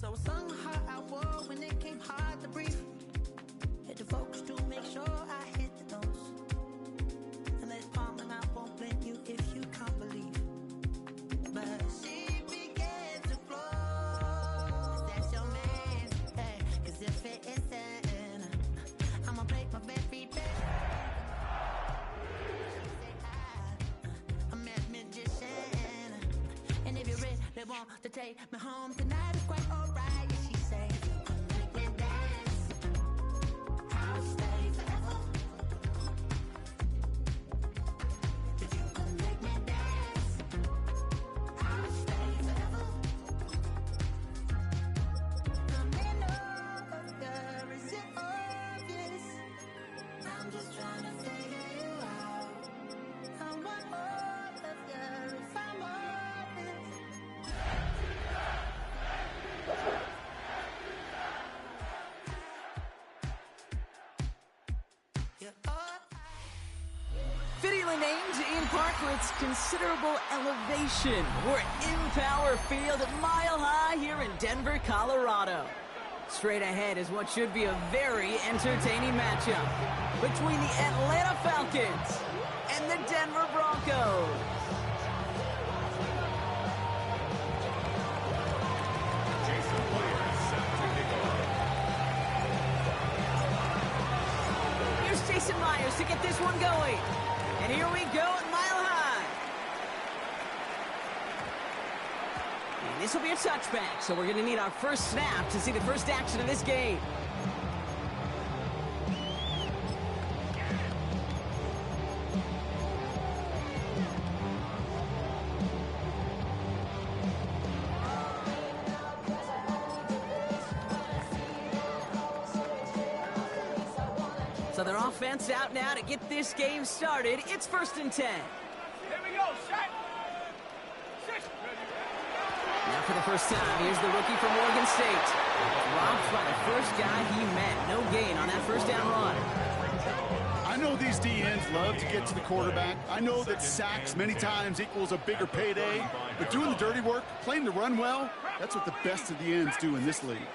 So I sung how I wore when it came hard to breathe. Had to focus to make sure I hit the notes. And there's palm and I won't blame you if you can't believe. But she began to flow. That's your man, hey, 'cause if it isn't, I'ma break my very best. I'm a magician. And if you're ready, they want to take me home tonight, it's quite alright. Yeah, she say, make me dance. I'll stay forever. If you can make me dance, I'll stay forever. I may know there is it obvious. I'm just trying to figure you out. I want all of you if I'm honest. You're all Fittingly named in part for its considerable elevation. We're at Empower Field at Mile High here in Denver, Colorado. Straight ahead is what should be a very entertaining matchup between the Atlanta Falcons and the Denver Broncos. Here's Jason Myers to get this one going. And here we go at Mile High. And this will be a touchback, so we're going to need our first snap to see the first action of this game. So their offense out now to get this game started. It's 1st and 10. Here we go, shot. Six. Now for the first time, here's the rookie from Oregon State. Robbed by the first guy he met. No gain on that first down run. I know these DNs love to get to the quarterback. I know that sacks many times equals a bigger payday. But doing the dirty work, playing the run well, that's what the best of the ends do in this league.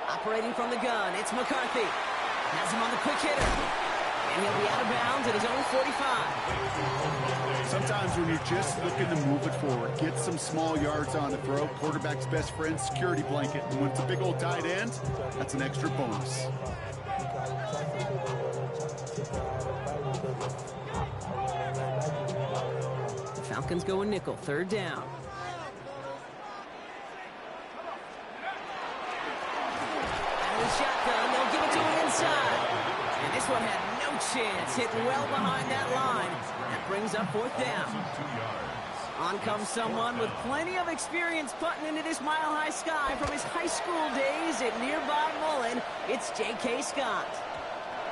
Operating from the gun, it's McCarthy. Has him on the quick hitter. And he'll be out of bounds at his own 45. Sometimes when you're just looking to move it forward, get some small yards on the throw, quarterback's best friend, security blanket. And when it's a big old tight end, that's an extra bonus. The Falcons go a nickel, 3rd down. Shotgun, they'll give it to him inside. And this one had no chance, hit well behind that line. That brings up 4th down. On comes someone with plenty of experience putting into this mile-high sky from his high school days at nearby Mullen. It's J.K. Scott.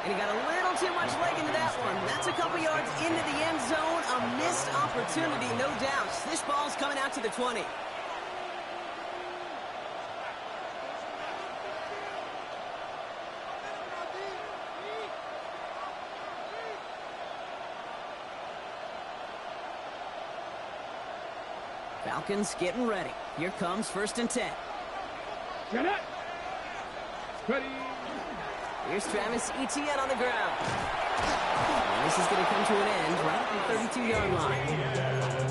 And he got a little too much leg into that one. That's a couple yards into the end zone. A missed opportunity, no doubt. This ball's coming out to the 20. Falcons getting ready. Here comes 1st and 10. Get it. Ready. Here's Travis Etienne on the ground. And this is going to come to an end right at the 32-yard line.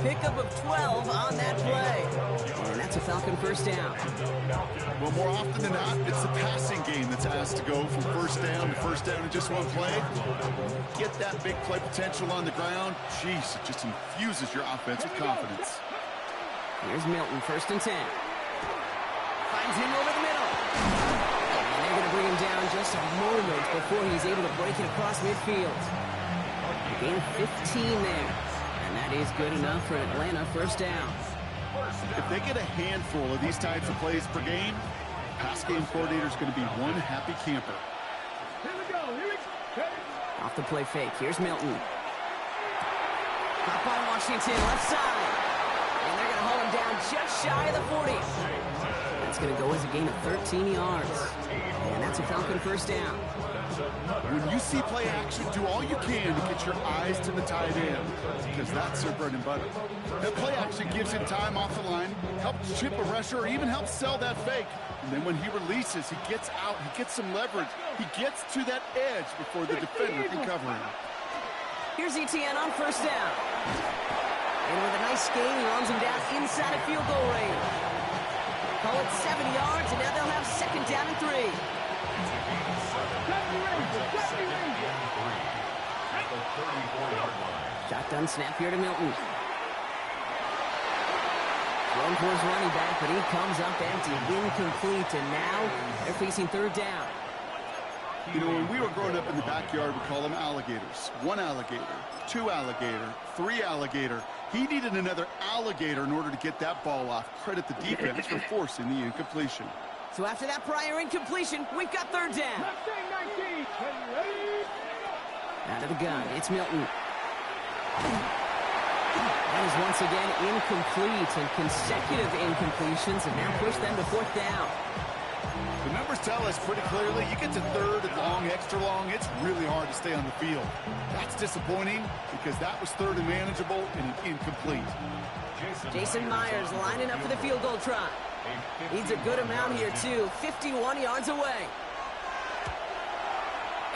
Pickup of 12 on that play. And that's a Falcon 1st down. Well, more often than not, it's the passing game that's asked to go from 1st down to 1st down in just one play. Get that big play potential on the ground. Jeez, it just infuses your offense with confidence. Here's Milton, 1st and 10. Finds him over the middle. And they're going to bring him down just a moment before he's able to break it across midfield. A gain of 15 there. And that is good enough for Atlanta 1st down. If they get a handful of these types of plays per game, pass game coordinator is going to be one happy camper. Here we go. Here we go. Off the play fake. Here's Milton. Caught by Washington, left side. And they're going to hold him down just shy of the 40. That's going to go as a gain of 13 yards. And that's a Falcon 1st down. When you see play action, do all you can to get your eyes to the tight end, because that's their bread and butter. That play action gives him time off the line, helps chip a rusher, or even helps sell that fake. And then when he releases, he gets out, he gets some leverage. He gets to that edge before the defender can cover him. Here's Etienne on first down. And with a nice gain, he runs him down inside of field goal range. Call it 70 yards, and now they'll have second down and 3. Shotgun snap here to Milton. Thrown towards running back, but he comes up empty, incomplete, and now they're facing third down. You know, when we were growing up in the backyard, we call them alligators. 1 alligator, 2 alligator, 3 alligator. He needed another alligator in order to get that ball off. Credit the defense for forcing the incompletion. So after that prior incompletion, we've got third down. Out of the gun, it's Milton. That is once again incomplete, and consecutive incompletions have now pushed them to fourth down. The numbers tell us pretty clearly, you get to third and long, extra long, it's really hard to stay on the field. That's disappointing because that was third and manageable and an incomplete. Jason Myers lining up for the field goal try. Needs a good amount here, too. 51 yards away.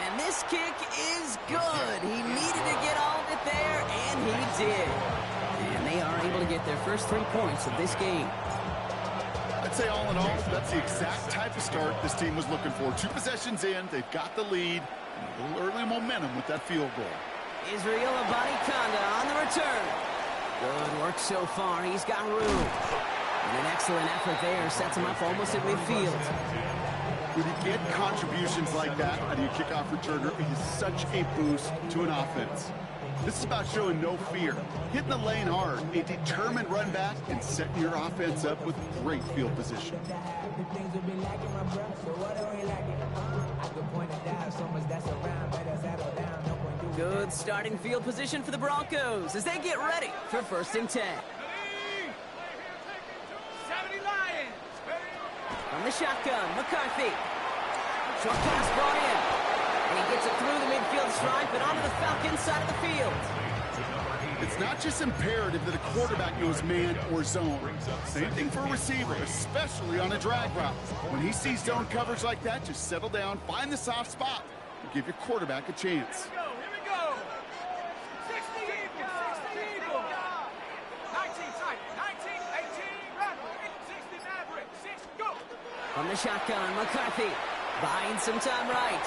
And this kick is good. He needed to get all of it there, and he did. And they are able to get their first 3 points of this game. I'd say all in all, that's the exact type of start this team was looking for. 2 possessions in, they've got the lead, and a little early momentum with that field goal. Israel Abanikanda on the return. Good work so far. He's got room. And an excellent effort there sets him up almost at midfield. When you get contributions like that out of your kickoff returner, it is such a boost to an offense. This is about showing no fear, hitting the lane hard, a determined run back, and setting your offense up with great field position. Good starting field position for the Broncos as they get ready for first and 10. 70 Lions. From the shotgun, McCarthy. Short pass brought in. And he gets it through the midfield stripe and onto the Falcons side of the field. It's not just imperative that a quarterback knows man or zone. Same thing for a receiver, especially on a drag route. When he sees zone coverage like that, just settle down, find the soft spot, and give your quarterback a chance. Here we go. 60 people, 60 people. 19 tight, 19, 18, rapid, 60 Maverick, 6, go. From the shotgun, McCarthy buying some time right.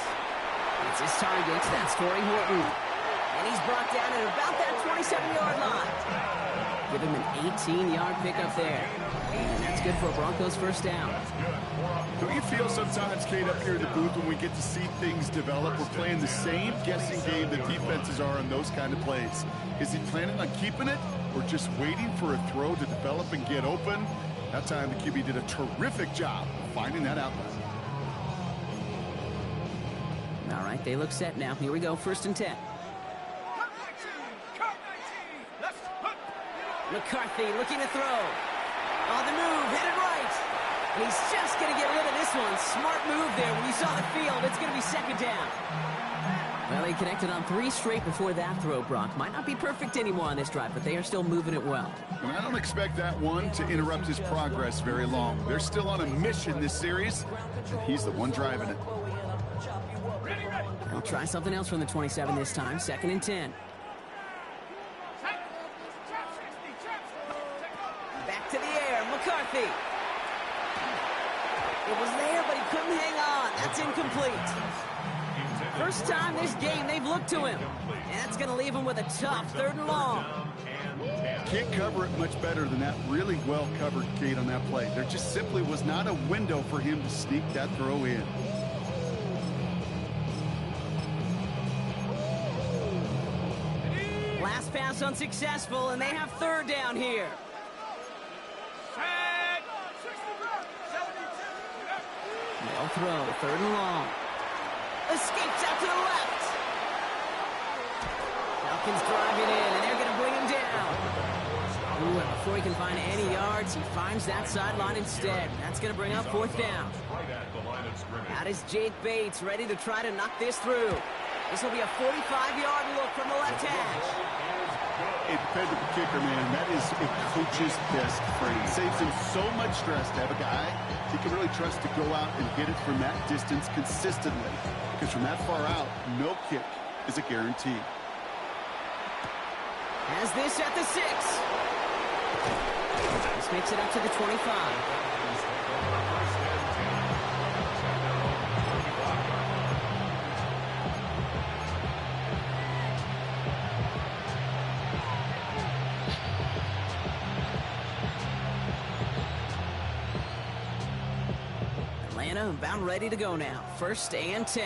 It's his target, that's Torrey Horton. And he's brought down at about that 27-yard line. Give him an 18-yard pickup there. And that's good for a Broncos first down. Don't you feel sometimes, Kate, up here in the booth when we get to see things develop, we're playing the same guessing game that defenses are on those kind of plays? Is he planning on keeping it or just waiting for a throw to develop and get open? That time the QB did a terrific job of finding that outlet. All right, they look set now. Here we go, first and 10. Cut 19, let's put. McCarthy looking to throw. On the move, headed right. And he's just going to get rid of this one. Smart move there. When you saw the field, it's going to be second down. Well, he connected on 3 straight before that throw, Brock. Might not be perfect anymore on this drive, but they are still moving it well. And I don't expect that one to interrupt his progress very long. They're still on a mission this series, and he's the one driving it. They'll try something else from the 27 this time. Second and 10. Back to the air, McCarthy. It was there, but he couldn't hang on. That's incomplete. First time this game they've looked to him. And that's going to leave him with a tough third and long. Can't cover it much better than that really well covered gate on that play. There just simply was not a window for him to sneak that throw in. Last pass unsuccessful, and they have third down here. They'll throw, third and long. Escapes out to the left. Falcons driving in, and they're going to bring him down. Ooh, and before he can find any yards, he finds that sideline instead. That's going to bring up fourth down. Out is Jake Bates, ready to try to knock this through. This will be a 45-yard look from the left hash. A dependable kicker, man. That is a coach's best friend. Saves him so much stress to have a guy he can really trust to go out and get it from that distance consistently. Because from that far out, no kick is a guarantee. Has this at the 6. This makes it up to the 25. Atlanta about ready to go now. 1st and 10.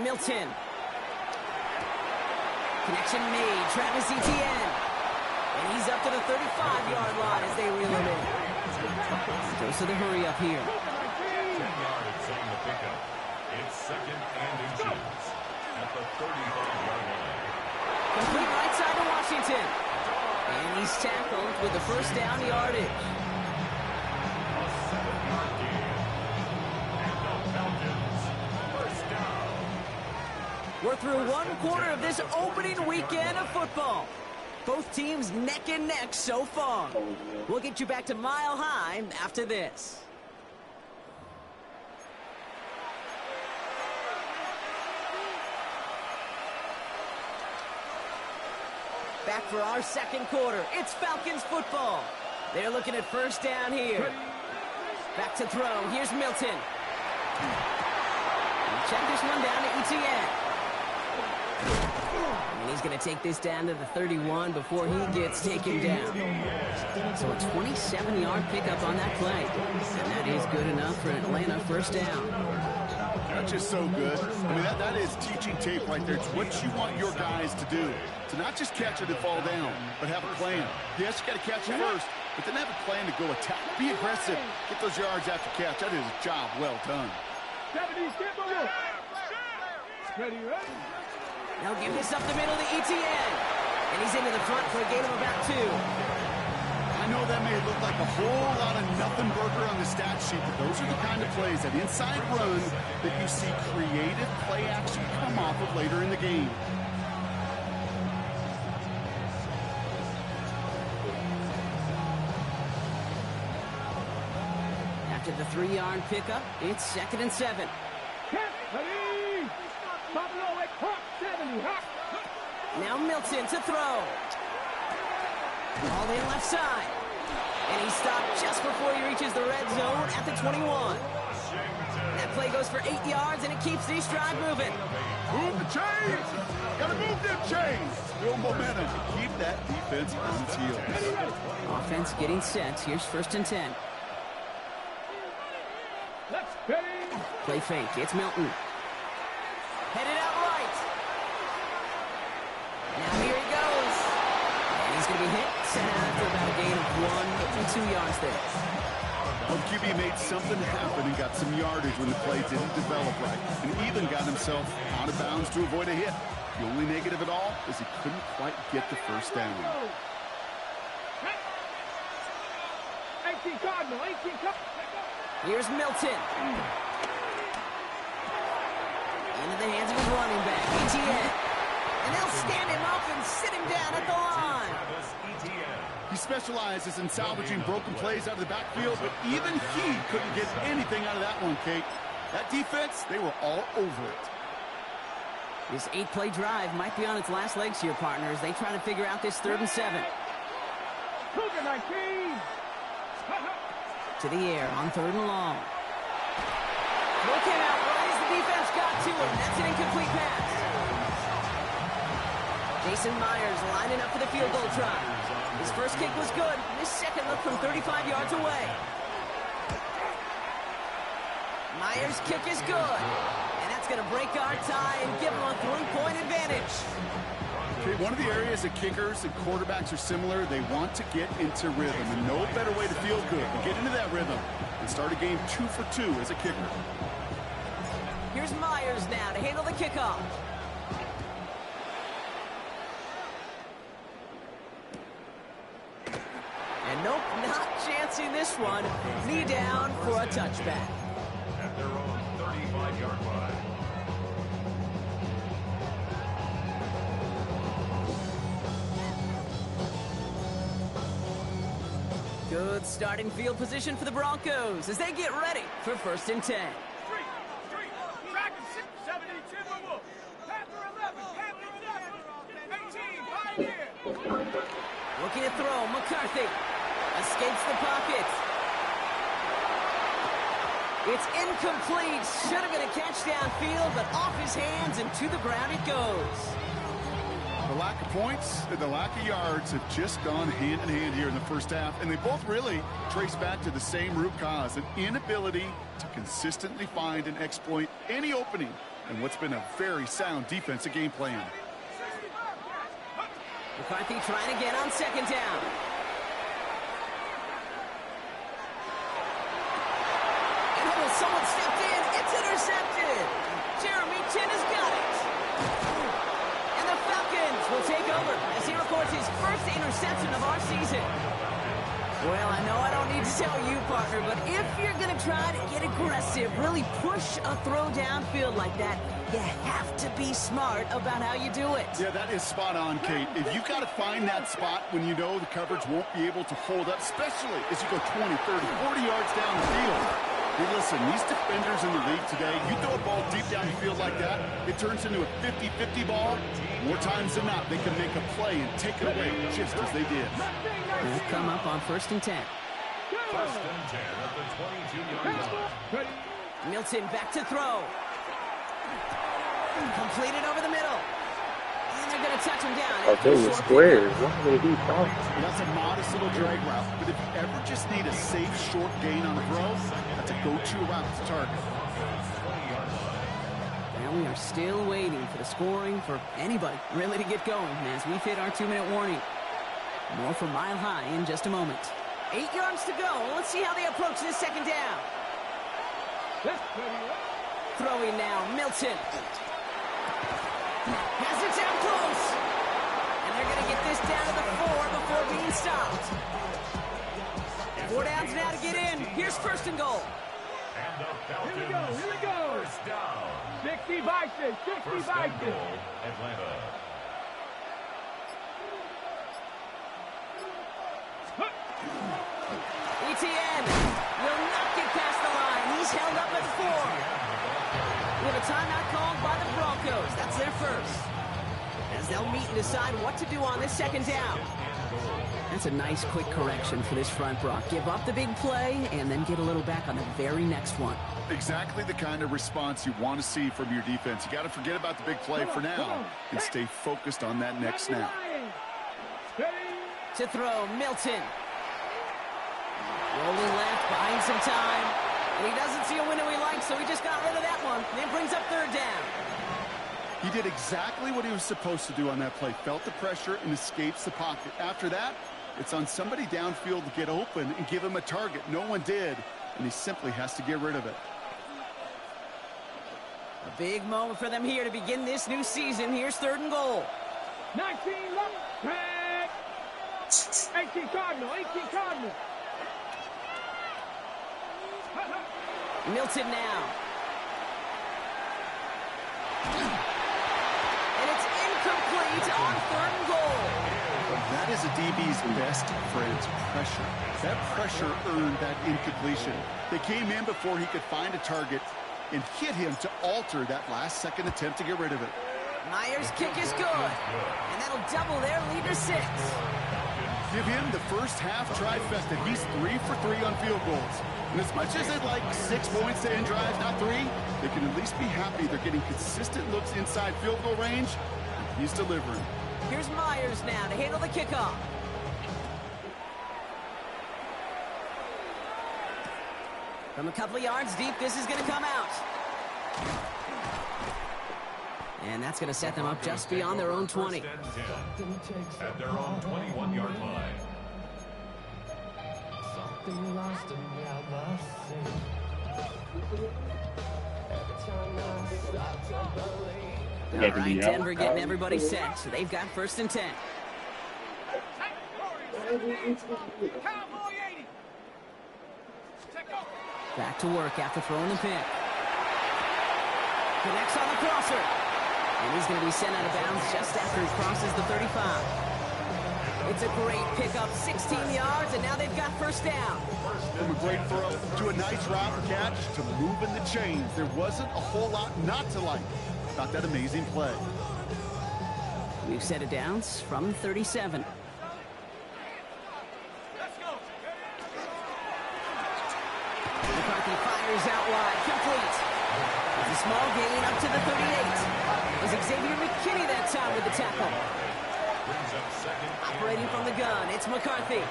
Milton. Connection made. Travis Etienne. And he's up to the 35-yard line as they reel him in. Goes to the hurry up here. 10 yards on the pickup. It's 2nd and inches at the 35-yard line. Complete right side to Washington. And he's tackled with the first down yardage. A 7-yard gain. And the Falcons, first down. We're through one quarter of this opening weekend of football. Both teams neck and neck so far. We'll get you back to Mile High after this. Back for our second quarter. It's Falcons football. They're looking at first down here. Back to throw. Here's Milton. Check this one down to Etienne. And he's going to take this down to the 31 before he gets taken down. So a 27-yard pickup on that play. And that is good enough for Atlanta first down. That's just so good. I mean, that is teaching tape right there. It's what you want your guys to do. To not just catch it and fall down, but have a plan. Yes, you got to catch it first, but then have a plan to go attack. Be aggressive. Get those yards after catch. That is a job well done. Now give this up the middle to Etienne. And he's into the front for a gain of about 2. I know that may look like a whole lot of nothing burger on the stat sheet, but those are the kind of plays, that inside run, that you see creative play action come off of later in the game. After the 3-yard pickup, it's 2nd and 7. Now Milton to throw. Ball in left side. And he stopped just before he reaches the red zone at the 21. That play goes for 8 yards, and it keeps these drive moving. Move the chains! Gotta move them chains! Build momentum to keep that defense on its heels. Offense getting set. Here's 1st and 10. Play fake. It's Milton. Headed out right. Now here he goes. And he's going to be hit after about a gain of 1 to 2 yards there. Well, QB made something happen and got some yardage when the play didn't develop right, and even got himself out of bounds to avoid a hit. The only negative at all is he couldn't quite get the first down. Here's Milton. Into the hands of his running back, Etienne. And they'll stand him up and sit him down at the line. He specializes in salvaging broken plays out of the backfield, but even he couldn't get anything out of that one, Kate. That defense, they were all over it. This 8-play drive might be on its last legs here, partners. They try to figure out this 3rd and 7. To the air on 3rd and long. Throw came out right as the defense got to him. That's an incomplete pass. Jason Myers lining up for the field goal try. His first kick was good. His second look from 35 yards away. Myers' kick is good. And that's going to break our tie and give him a 3-point advantage. Okay, one of the areas that kickers and quarterbacks are similar, they want to get into rhythm. And no better way to feel good than get into that rhythm and start a game 2 for 2 as a kicker. Here's Myers now to handle the kickoff. Nope, not chancing this one. Knee down for a touchback. At their own 35-yard line. Good starting field position for the Broncos as they get ready for 1st and 10. Street, Dragon 72 Wolf. Panther 11, Panther 11. 18, Pioneer. Looking to throw, McCarthy escapes the pocket. It's incomplete. Should have been a catch downfield, but off his hands and to the ground it goes. The lack of points and the lack of yards have just gone hand in hand here in the first half, and they both really trace back to the same root cause, an inability to consistently find and exploit any opening in what's been a very sound defensive game plan. McCarthy trying again on 2nd down. And oh, someone stepped in. It's intercepted. Jeremy Chin has got it. And the Falcons will take over as he records his first interception of our season. Well, I know I don't need to tell you, partner, but if you're going to try to get aggressive, really push a throw downfield like that, you have to be smart about how you do it. Yeah, that is spot on, Kate. If you've got to find that spot when you know the coverage won't be able to hold up, especially as you go 20, 30, 40 yards down the field. Hey, listen, these defenders in the league today, you throw a ball deep down the field like that, it turns into a 50-50 ball. More times than not, they can make a play and take it away just as they did. We'll come up on 1st and 10. 1st and 10 at the 22-yard line. Milton back to throw. Completed over the middle. And they're going to touch him down. I'll tell you, squares. What are they do? That's a modest little drag route, but if you ever just need a safe, short gain on a throw, that's a go-to route to target. Now we are still waiting for the scoring for anybody really to get going as we've hit our 2-minute warning. More from Mile High in just a moment. 8 yards to go. Let's see how they approach this 2nd down. Throwing now, Milton. Has it down close. And they're going to get this down to the 4 before being stopped. 4 downs now to get in. Here's 1st and goal. And the Falcons, Here we go. 1st down. 60 Vikings, 60 1st and Vikings. goal, Atlanta. ETN will not get past the line. He's held up at 4. We have a timeout called by the Broncos. That's their first. As they'll meet and decide what to do on this 2nd down. That's a nice quick correction for this front, Brock. Give up the big play and then get a little back on the very next one. Exactly the kind of response you want to see from your defense. You got to forget about the big play for now and stay focused on that next snap. To throw, Milton. Rolling left, buying some time. And he doesn't see a window he likes, so he just got rid of that one. And it brings up 3rd down. He did exactly what he was supposed to do on that play. Felt the pressure and escapes the pocket. After that, it's on somebody downfield to get open and give him a target. No one did, and he simply has to get rid of it. A big moment for them here to begin this new season. Here's 3rd and goal. 19 left. 18 Cardinal, 18 Cardinal. Milton now. And it's incomplete on 3rd and goal. That is a DB's best friend, pressure. That pressure earned that incompletion. They came in before he could find a target and hit him to alter that last-second attempt to get rid of it. Myers' kick is good. And that'll double their lead to 6. Give him the first half trifecta. He's 3 for 3 on field goals. And as much as they'd like 6 points to end drives, not 3, they can at least be happy they're getting consistent looks inside field goal range. He's delivering. Here's Myers now to handle the kickoff. From a couple of yards deep, this is going to come out. And that's going to set them up just beyond their own 20. 1st and 10 at their own 21-yard line. Something lost in All right, Denver getting everybody set, so they've got 1st and 10. Cowboy 80. Check off. Back to work after throwing the pick. Connects on the crosser. And he's going to be sent out of bounds just after he crosses the 35. It's a great pickup, 16 yards, and now they've got first down. From a great throw to a nice route catch to moving the chains. There wasn't a whole lot not to like about that amazing play. We've set it downs from 37. Let's go. McCarthy fires out wide, complete. It's a small gain up to the 38. It was Xavier McKinney that time with the tackle. Operating from the gun, it's McCarthy.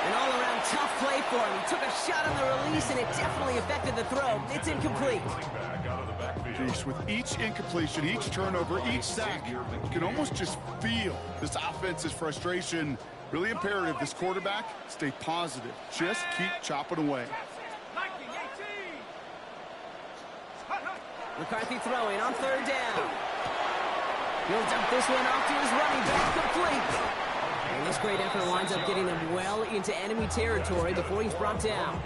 An all-around tough play for him. He took a shot on the release, and it definitely affected the throw. It's incomplete. Jeez, with each incompletion, each turnover, each sack, you can almost just feel this offense's frustration. Really imperative this quarterback stay positive. Just keep chopping away. 19-18. McCarthy throwing on third down. He'll dump this one off to his running back, complete. And this great effort winds up getting them well into enemy territory before he's brought down.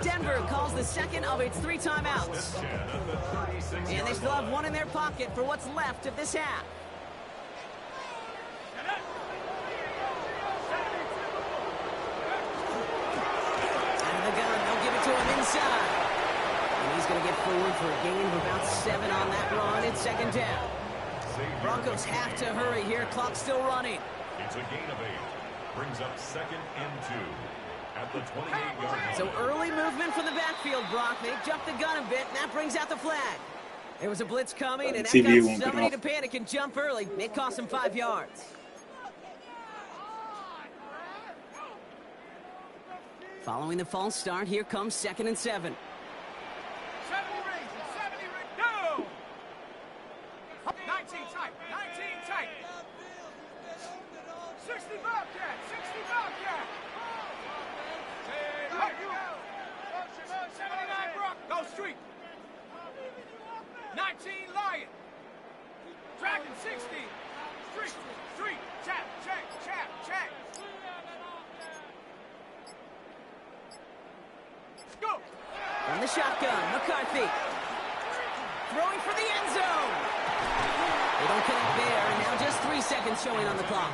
Denver calls the second of its 3 timeouts. And they still have one in their pocket for what's left of this half. Out of the gun, they'll give it to him inside. And he's going to get forward for a gain of about 7 on that run. It's second down. Broncos have to hurry here. Clock's still running. It's a gain of 8. Brings up 2nd and 2 at the 28-yard line. So early movement from the backfield, Brock. They jumped the gun a bit, and that brings out the flag. There was a blitz coming, and that got somebody to panic and jump early. It cost him 5 yards. Following the false start, here comes 2nd and 7. 70 rings, 70 rings. No! 19 tight, 19 tight. 60 Bobcat, 60 Bobcat. 79 Brock, go street. 19 Lion. Dragon 60. Street, check. Go. From the shotgun, McCarthy. Throwing for the end zone. They don't connect there, and now just 3 seconds showing on the clock.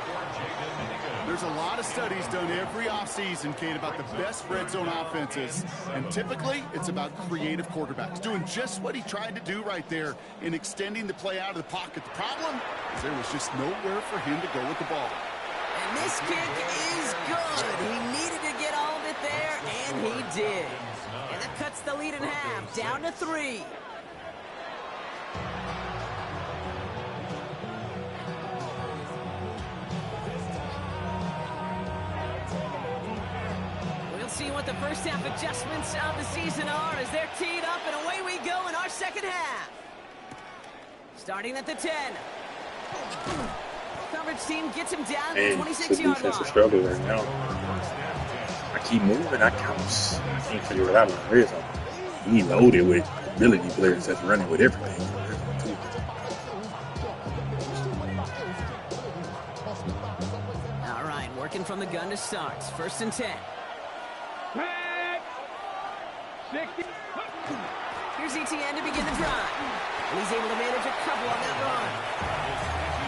There's a lot of studies done every offseason, Kate, about the best red zone offenses. And typically, it's about creative quarterbacks doing just what he tried to do right there in extending the play out of the pocket. The problem is there was just nowhere for him to go with the ball. And this kick is good. He needed to get all of it there, and he did. And that cuts the lead in half, down to 3. We'll see what the first half adjustments of the season are as they're teed up, and away we go in our second half. Starting at the 10. Coverage team gets him down to the 26-yard line. Defensive struggle right now. I keep moving, I can't figure it out on the red zone. He loaded with ability players that's running with everything. All right, working from the gun to start. 1st and 10. Here's ETN to begin the drive. And he's able to manage a couple on that run.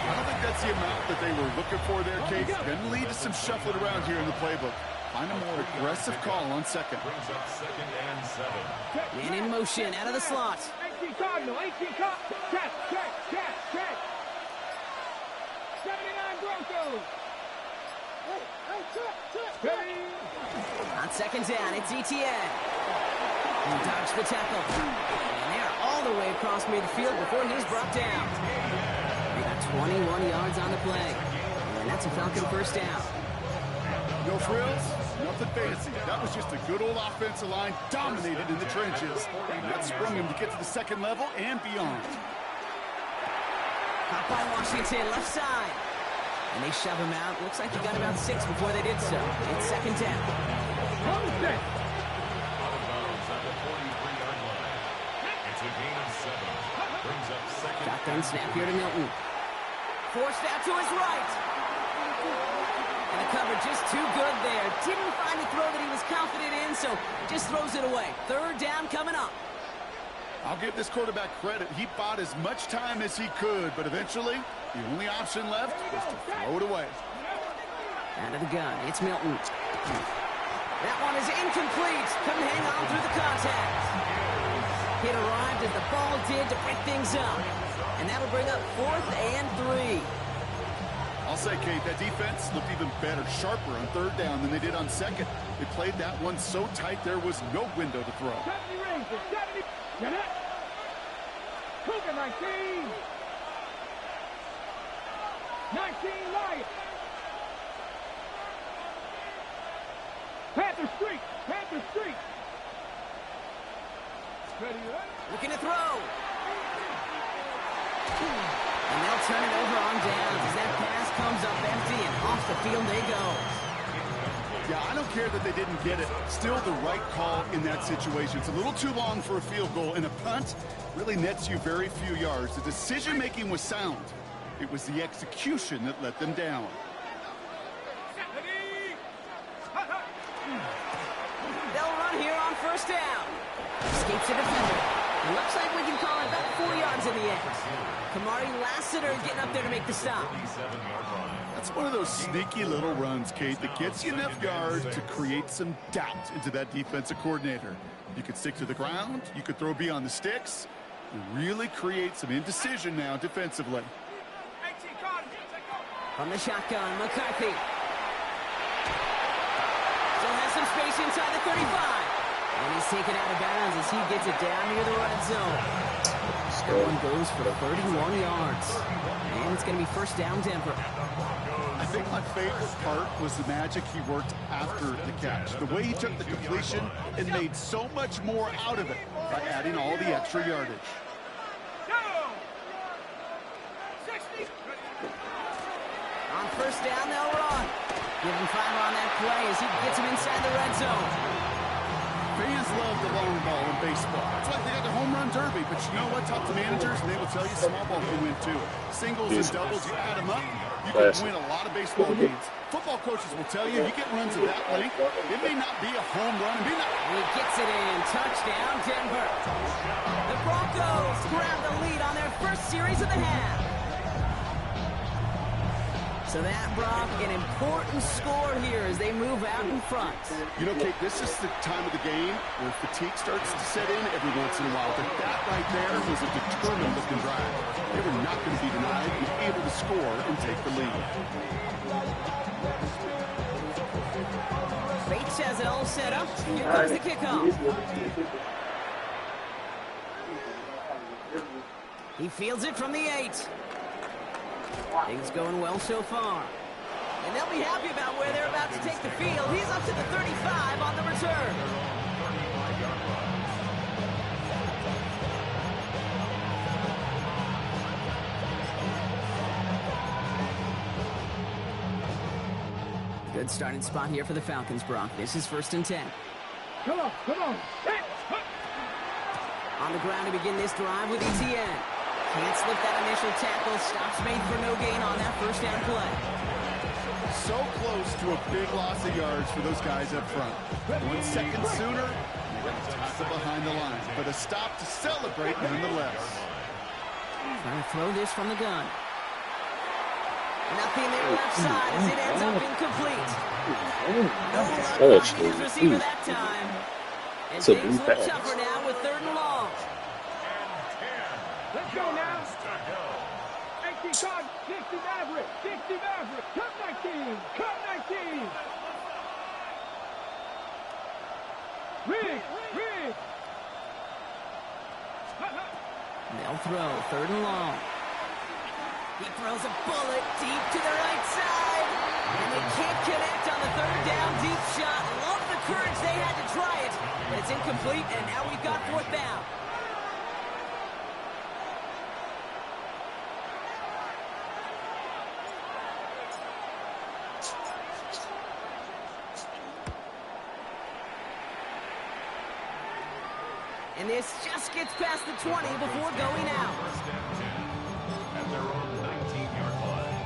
I don't think that's the amount that they were looking for there, Kate. Going to lead to some shuffling around here in the playbook. Find a more aggressive call on second. Brings up 2nd and 7. Man in motion out of the slot. 18 Cardinal, 18 Cardinal. Check. 79 Broncos. On 2nd down, it's ETN. He dodged the tackle. And they are all the way across midfield before he's brought down. They got 21 yards on the play. And that's a Falcon first down. No frills, nothing fancy. That was just a good old offensive line dominated in the trenches. And that sprung him to get to the second level and beyond. Caught by Washington, left side. And they shove him out. Looks like he got about 6 before they did so. It's 2nd down. Out of bounds at the 43-yard line. It's a gain of 7. Brings up 2nd. Shotgun snap here to Milton. Forced out to his right. cover just too good there. Didn't find the throw that he was confident in, so just throws it away. Third down coming up. I'll give this quarterback credit. He bought as much time as he could, but eventually, the only option left was to throw it away. Out of the gun, it's Milton. That one is incomplete. Couldn't hang on through the contact. Hit arrived as the ball did to break things up. And that'll bring up 4th and 3. I'll say, Kate, that defense looked even better, sharper on third down than they did on second. They played that one so tight there was no window to throw. 70 Rangers, 70. Get it. Cougar 19. 19 Lions. Panther Street. Panther Street. Ready, ready. Looking to throw. And they'll turn it over on downs as that pass comes up empty and off the field they go. Yeah, I don't care that they didn't get it. Still the right call in that situation. It's a little too long for a field goal, and a punt really nets you very few yards. The decision-making was sound. It was the execution that let them down. They'll run here on first down. Escapes the defender. It looks like we can call it about 4 yards in the end. Kamari Lassiter getting up there to make the stop. That's one of those sneaky little runs, Kate, that gets you enough yards to create some doubt into that defensive coordinator. You could stick to the ground. You could throw beyond the sticks. And really create some indecision now defensively. From the shotgun, McCarthy. Still has some space inside the 35. And he's taken out of bounds as he gets it down near the red zone. That one goes for 31 yards. And it's going to be first down Denver. I think my favorite part was the magic he worked after the catch. The way he took the completion and made so much more out of it by adding all the extra yardage. On first down, they'll run. Give him 5 on that play as he gets him inside the red zone. Fans love the long ball in baseball. It's like they got the home run derby, but you know what? Talk to managers, and they will tell you small ball can win too. Singles and doubles, you add them up, you can win a lot of baseball games. Football coaches will tell you, you get runs of that length, it may not be a home run. It may not. He gets it in. Touchdown, Denver. The Broncos grab the lead on their first series of the half. So that, Brock, an important score here as they move out in front. You know, Kate, this is the time of the game where fatigue starts to set in every once in a while. But that right there was a determined-looking drive. They were not going to be denied, be able to score and take the lead. Bates has it all set up. Here comes the kickoff. He fields it from the 8. Things going well so far. And they'll be happy about where they're about to take the field. He's up to the 35 on the return. Good starting spot here for the Falcons, Brock. This is 1st and 10. Come on, come on. On the ground to begin this drive with ETN. Can't slip that initial tackle. Stops made for no gain on that first down play. So close to a big loss of yards for those guys up front. 1 second sooner, tackle behind the line. But a stop to celebrate nonetheless. Trying to throw this from the gun. Nothing there left side as it ends up incomplete. No luck on his receiver that time. And things look tougher now with 3rd and long. Let's go now. 18 card, 60 Maverick, 60 Maverick. Cut 19, cut 19. Rig. They'll throw 3rd and long. He throws a bullet deep to the right side. And they can't connect on the 3rd down deep shot. Love the courage they had to try it. But it's incomplete, and now we've got 4th down. And this just gets past the 20 before going out. At their own 19-yard line.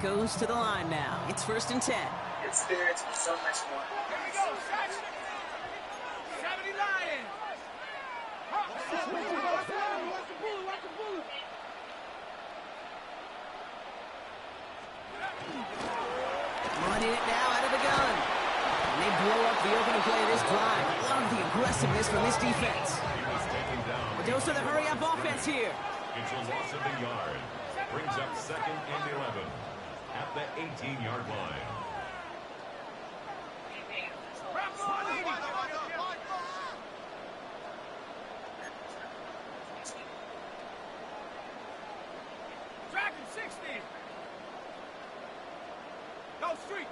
Broncos to the line now. It's 1st and 10. Experience is so much more. Here we go, set. 70 Lions. Running it now out of the gun. And they blow up the opening play of this drive. Love the aggressiveness from this defense. He was taken down. A dose of the hurry-up offense here. It's a loss of a yard. Brings up 2nd and 11 at the 18-yard line. Dragon 60. Go street.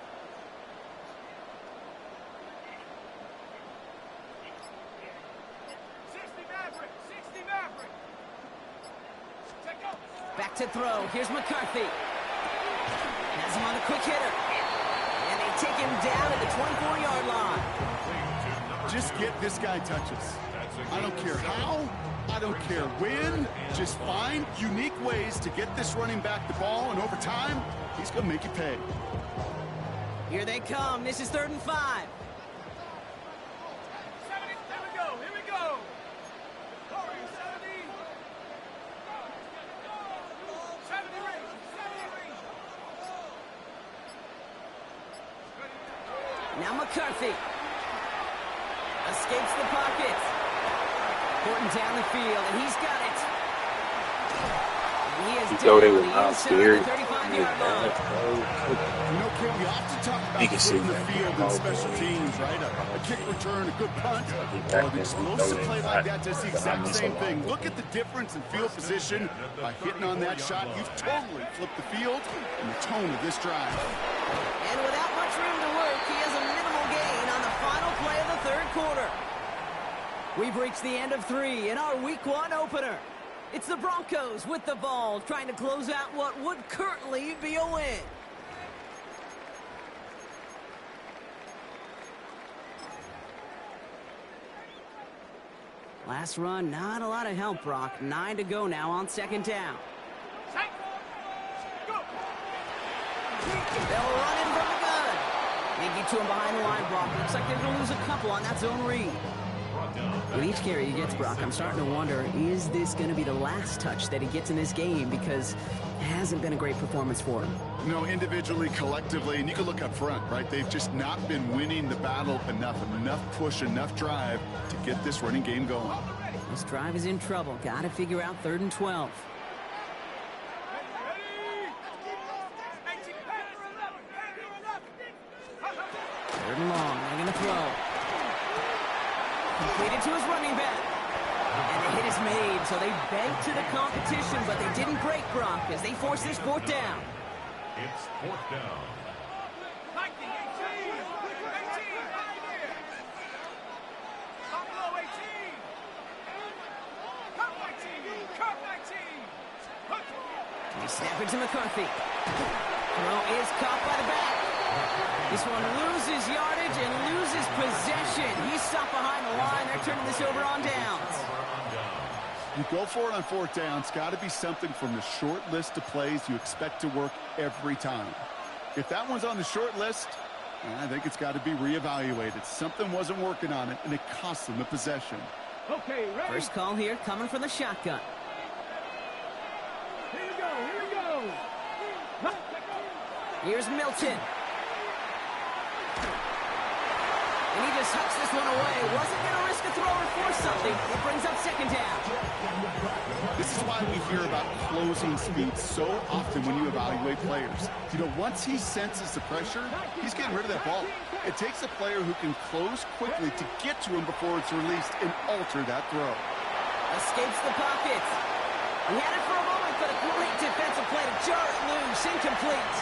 Back to throw. Here's McCarthy. Has him on the quick hitter. And they take him down at the 24-yard line. Just get this guy touches. I don't care how. I don't care when. Just find unique ways to get this running back the ball, and over time, he's going to make you pay. Here they come. This is 3rd and 5. 70. Here we go. Here we go. 70. 70 range. 70 range. Now McCarthy. Escapes the pocket. Horton down the field, and he's got it. And he is Yo, they down was the not inside scared. the 35-yard line. You know, Kim, we often talk about You can the foot in see the that. field and special teams, right? A kick return, a good punt. Well, an explosive play like that does the exact same thing. Look at the difference in field position. By hitting on that shot, you've totally flipped the field and the tone of this drive. And without much room to work, he has a minimal gain on the final play of the 3rd quarter. We've reached the end of 3 in our Week 1 opener. It's the Broncos with the ball, trying to close out what would currently be a win. Last run, not a lot of help, Brock. 9 to go now on 2nd down. Set. Go. They'll run in from the gun. They get to him behind the line, Brock. Looks like they're going to lose a couple on that zone read. With each carry he gets, Brock, I'm starting to wonder, is this going to be the last touch that he gets in this game? Because it hasn't been a great performance for him. No, individually, collectively, and you can look up front, right? They've just not been winning the battle enough push, enough drive to get this running game going. This drive is in trouble. Got to figure out 3rd and 12. Third and long. They're going to throw. Completed to his running back. And the hit is made, so they banked to the competition, but they didn't break Brock as they force this 4th down. It's 4th down. 19, 18, 18, right here. Buffalo 18. Cut 19, cut 19. They snap it to McCarthy. Throw is caught by the back. This one loses yardage and loses possession. He's stopped behind the line. They're turning this over on downs. You go for it on 4th down. It's got to be something from the short list of plays you expect to work every time. If that one's on the short list, I think it's got to be reevaluated. Something wasn't working on it, and it cost them the possession. Okay, ready? First call here coming from the shotgun. Here we go, here we go. Here's Milton. And he just hucks this one away. Wasn't going to risk a throw or force something. It brings up 2nd down. This is why we hear about closing speed so often when you evaluate players. You know, once he senses the pressure, he's getting rid of that ball. It takes a player who can close quickly to get to him before it's released and alter that throw. Escapes the pocket. He had it for a moment, but a great defensive play to jar it loose. Incomplete.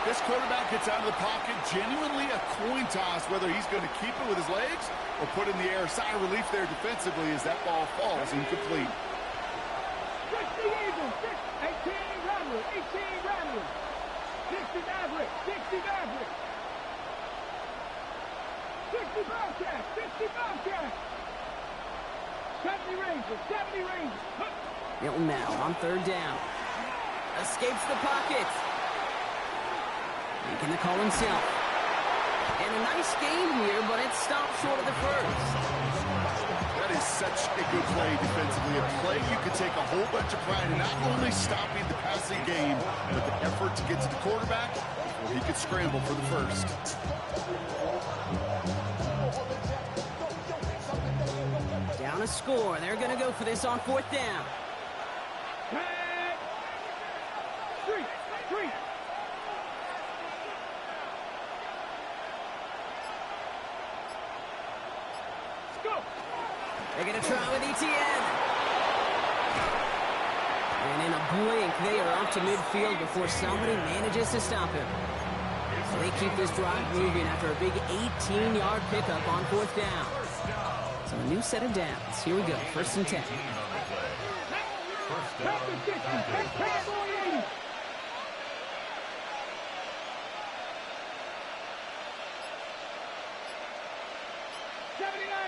This quarterback gets out of the pocket, genuinely a coin toss, whether he's going to keep it with his legs or put it in the air. Sigh of relief there defensively as that ball falls incomplete. 60 Eagles, 18 Ramblers, 18 Ramblers, 60 Mavericks, 60 Mavericks, 60 Bobcats, 60 Bobcats, 70 Rangers, 70 Rangers. Milton now on 3rd down. Escapes the pocket. Making the call himself. And a nice game here, but it stopped short of the first. That is such a good play defensively. A play you could take a whole bunch of pride in not only stopping the passing game, but the effort to get to the quarterback before he could scramble for the first. Down a score. They're going to go for this on 4th down. Three. They're going to try with ETN. And in a blink, they are off to midfield before somebody manages to stop him. So they keep this drive moving after a big 18-yard pickup on 4th down. So a new set of downs. Here we go, 1st and 10.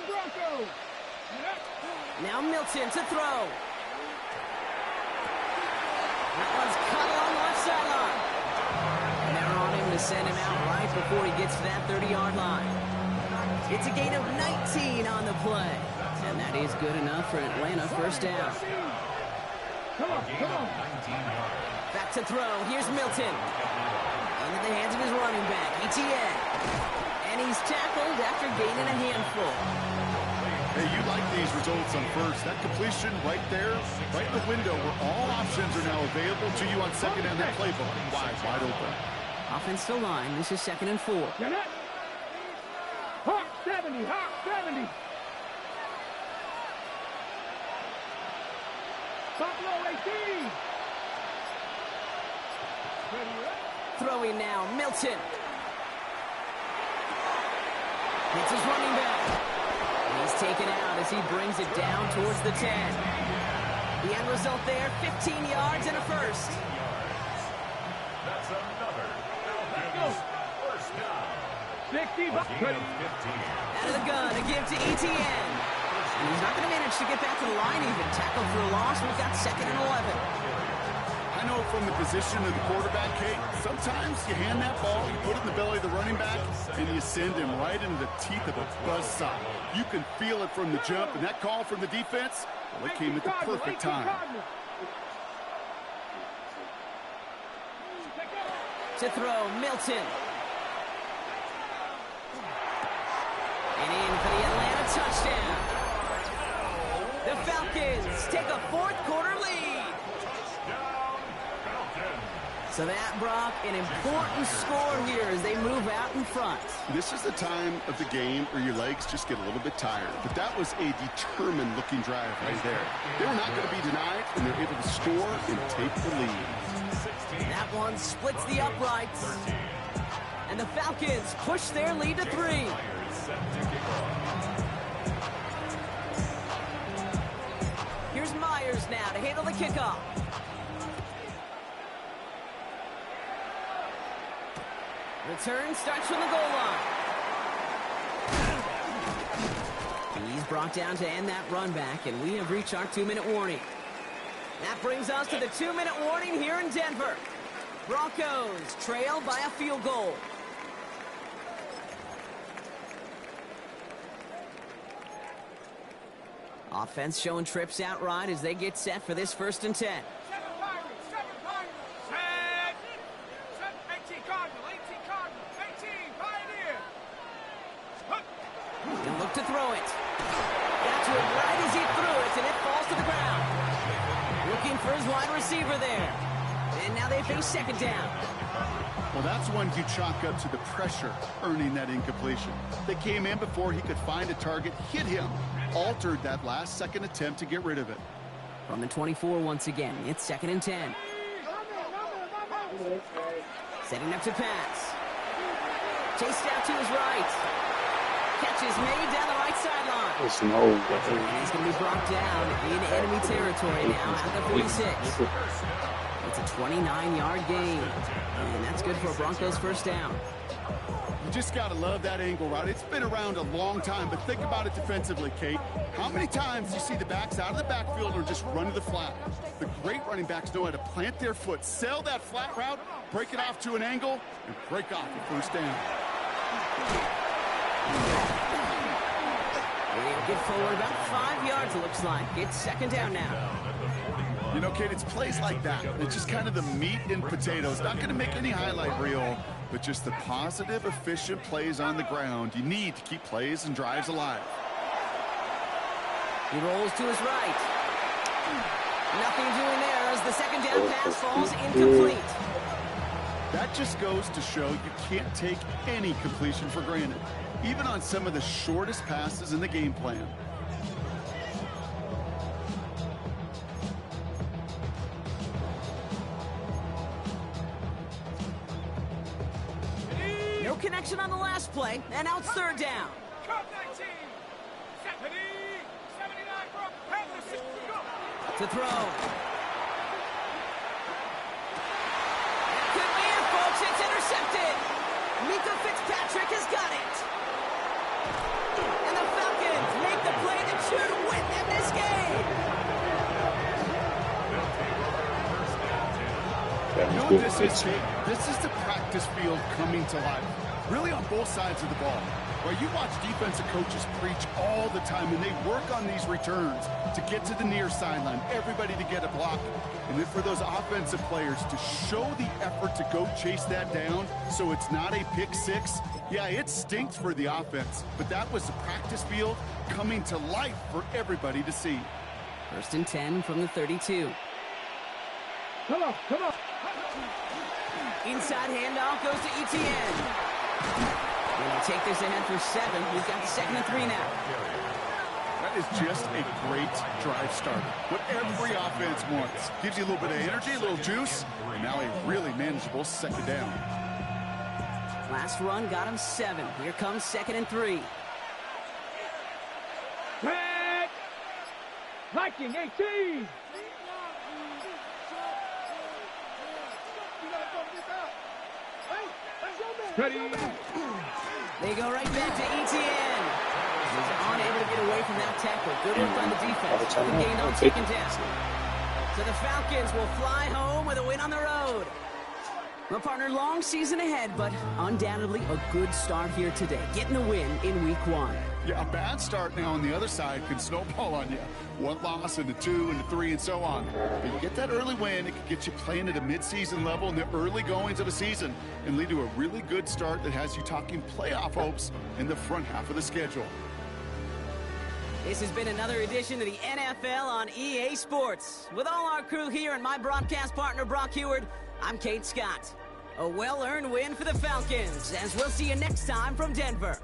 Broncos. Now Milton to throw. That one's cut along the left sideline. And they're on him to send him out right before he gets to that 30-yard line. It's a gain of 19 on the play. And that is good enough for Atlanta 1st down. Come on. Back to throw. Here's Milton. Into the hands of his running back, ETN. And he's tackled after gaining a handful. Hey, you like these results on first. That completion right there, right in the window where all options are now available to you on 2nd and that playbook. Wide open. Offensive line. This is 2nd and 4. Hawk 70. Buffalo 18. Throwing now, Milton. It's his running back. He's taken out as he brings it down towards the 10. The end result there, 15 yards and a first. That's another Falcons first down. 60. Out of the gun, a give to ETN. And he's not going to manage to get back to the line even. Tackled for a loss. We've got 2nd and 11. I know from the position of the quarterback, Kate, sometimes you hand that ball, you put it in the belly of the running back, and you send him right into the teeth of a buzzsaw. You can feel it from the jump, and that call from the defense, well, it came at the perfect time. To throw, Milton. And in for the Atlanta touchdown. The Falcons take a 4th quarter lead. So that, Brock, an important score here as they move out in front. This is the time of the game where your legs just get a little bit tired. But that was a determined-looking drive right there. They were not going to be denied, and they're able to score and take the lead. That one splits the uprights. And the Falcons push their lead to 3. Here's Myers now to handle the kickoff. Return starts from the goal line. He's brought down to end that run back, and we have reached our 2-minute warning. That brings us to the 2-minute warning here in Denver. Broncos trail by a field goal. Offense showing trips out right as they get set for this 1st and 10. And look to throw it. Got to it right as he threw it, and it falls to the ground. Looking for his wide receiver there. And now they face 2nd down. Well, that's one you chalk up to the pressure earning that incompletion. They came in before he could find a target, hit him, altered that last-second attempt to get rid of it. From the 24 once again, it's 2nd and 10. Setting up to pass. Chased out to his right. Catch is made down the right sideline. There's no way. And he's going to be brought down in enemy territory now at the 46. It's a 29-yard gain. And that's good for a Broncos 1st down. You just got to love that angle route. It's been around a long time, but think about it defensively, Kate. How many times do you see the backs out of the backfield or just run to the flat? The great running backs know how to plant their foot, sail that flat route, break it off to an angle, and break off the first down. They'll get forward about 5 yards, it looks like. It's second down now. You know, Kate, it's plays like that. It's just kind of the meat and potatoes. Not going to make any highlight reel, but just the positive, efficient plays on the ground you need to keep plays and drives alive. He rolls to his right. Nothing doing there as the second down pass falls incomplete. That just goes to show you can't take any completion for granted, even on some of the shortest passes in the game plan. No connection on the last play, and now it's third down. Cut 19. 70. 79 from Henderson. Go. To throw. That could be it, folks. It's intercepted. Mika Fitzpatrick has got it. And the Falcons make the play that should win them this game. You know what this is, Jake? This is the practice field coming to life. Really on both sides of the ball. Where you watch defensive coaches preach all the time, and they work on these returns to get to the near sideline, everybody to get a block. And then for those offensive players to show the effort to go chase that down so it's not a pick six. Yeah, it stinks for the offense, but that was the practice field coming to life for everybody to see. First and 10 from the 32. Come on. Inside handoff goes to Etienne. And they'll take this ahead for 7. We've got second and 3 now. That is just a great drive starter. What every offense wants. Gives you a little bit of energy, a little juice, and now a really manageable second down. Last run got him 7. Here comes second and 3. Back. Viking 18. Ready. They go right back to Etienne. He's unable to get away from that tackle. Good work on the defense. Good gain on second down. So the Falcons will fly home with a win on the road. Well, partner, long season ahead, but undoubtedly a good start here today. Getting the win in week 1. Yeah, a bad start now on the other side can snowball on you. 1 loss into 2 into 3 and so on. But you get that early win, it can get you playing at a midseason level in the early goings of a season and lead to a really good start that has you talking playoff hopes in the front half of the schedule. This has been another edition of the NFL on EA Sports. With all our crew here and my broadcast partner, Brock Heward, I'm Kate Scott. A well-earned win for the Falcons, as we'll see you next time from Denver.